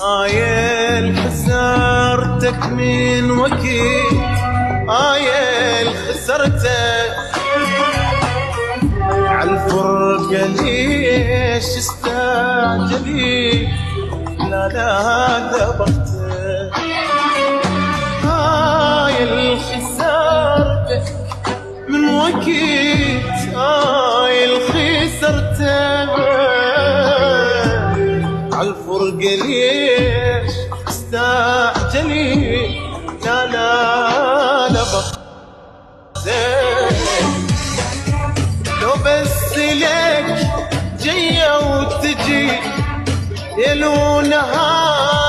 آيل خسرتك من وكيل، آيل خسرتك عالفرقة ليش استعجلي؟ لا ذبحتك آيل خسرتك من وكيل، آيل خسرتك عالفرقة ليش استعجلي؟ لا بختك لو بس لك جية وتجي ليل ونهار